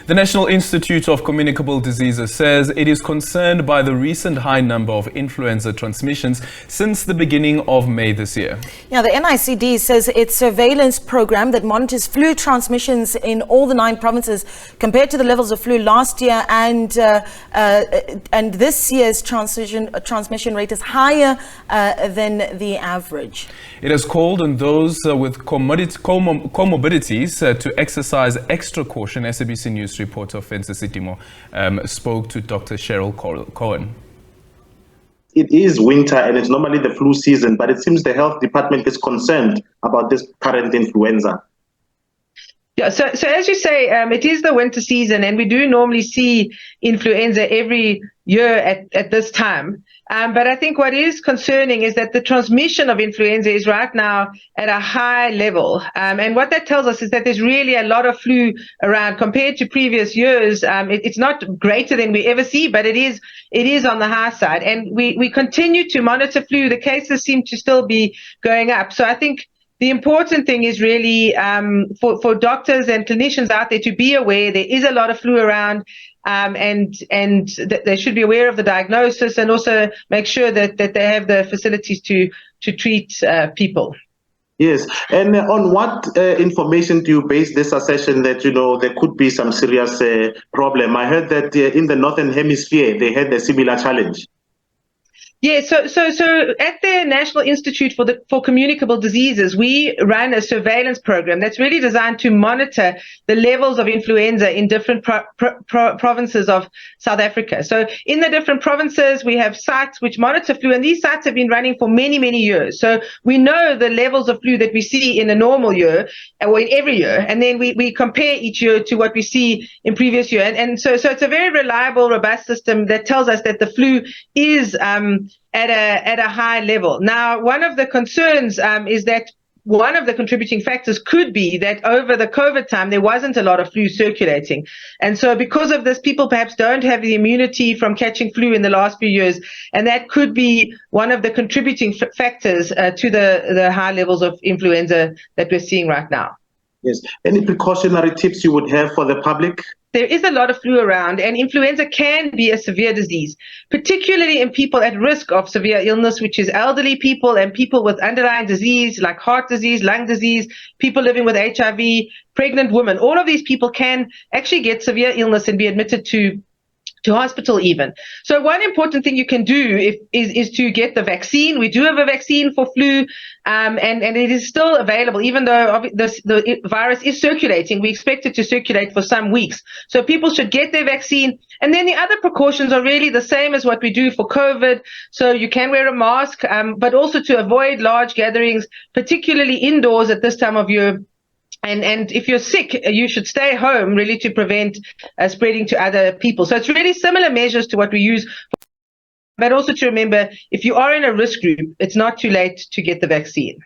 The National Institute of Communicable Diseases says it is concerned by the recent high number of influenza transmissions since the beginning of May this year. Yeah, the NICD says its surveillance program that monitors flu transmissions in all the 9 provinces compared to the levels of flu last year and this year's transmission rate is higher than the average. It has called on those with comorbidities to exercise extra caution. SABC News reporter Ofentse Setimo spoke to Dr Cheryl Cohen. It is winter and it's normally the flu season, but it seems the health department is concerned about this current influenza. Yeah, so as you say, it is the winter season, and we do normally see influenza every year at this time. But I think what is concerning is that the transmission of influenza is right now at a high level. And what that tells us is that there's really a lot of flu around compared to previous years. It's not greater than we ever see, but it is on the high side. And we continue to monitor flu. The cases seem to still be going up. So I think the important thing is really for doctors and clinicians out there to be aware there is a lot of flu around, and they should be aware of the diagnosis and also make sure that they have the facilities to treat people. Yes, and on what information do you base this assertion that there could be some serious problem? I heard that in the Northern Hemisphere they had a similar challenge. Yeah, so at the National Institute for Communicable Diseases, we run a surveillance program that's really designed to monitor the levels of influenza in different provinces of South Africa. So in the different provinces, we have sites which monitor flu, and these sites have been running for many, many years. So we know the levels of flu that we see in a normal year or in every year, and then we compare each year to what we see in previous year. And so it's a very reliable, robust system that tells us that the flu is at a high level. Now, one of the concerns is that one of the contributing factors could be that over the COVID time, there wasn't a lot of flu circulating. And so because of this, people perhaps don't have the immunity from catching flu in the last few years. And that could be one of the contributing factors to the high levels of influenza that we're seeing right now. Yes. Any precautionary tips you would have for the public? There is a lot of flu around, and influenza can be a severe disease, particularly in people at risk of severe illness, which is elderly people and people with underlying disease like heart disease, lung disease, people living with HIV, pregnant women. All of these people can actually get severe illness and be admitted to hospital even. So one important thing you can do is to get the vaccine. We do have a vaccine for flu, and it is still available, even though the virus is circulating. We expect it to circulate for some weeks. So people should get their vaccine. And then the other precautions are really the same as what we do for COVID. So you can wear a mask, but also to avoid large gatherings, particularly indoors at this time of year. And if you're sick, you should stay home really to prevent spreading to other people. So it's really similar measures to what we use. But also to remember, if you are in a risk group, it's not too late to get the vaccine.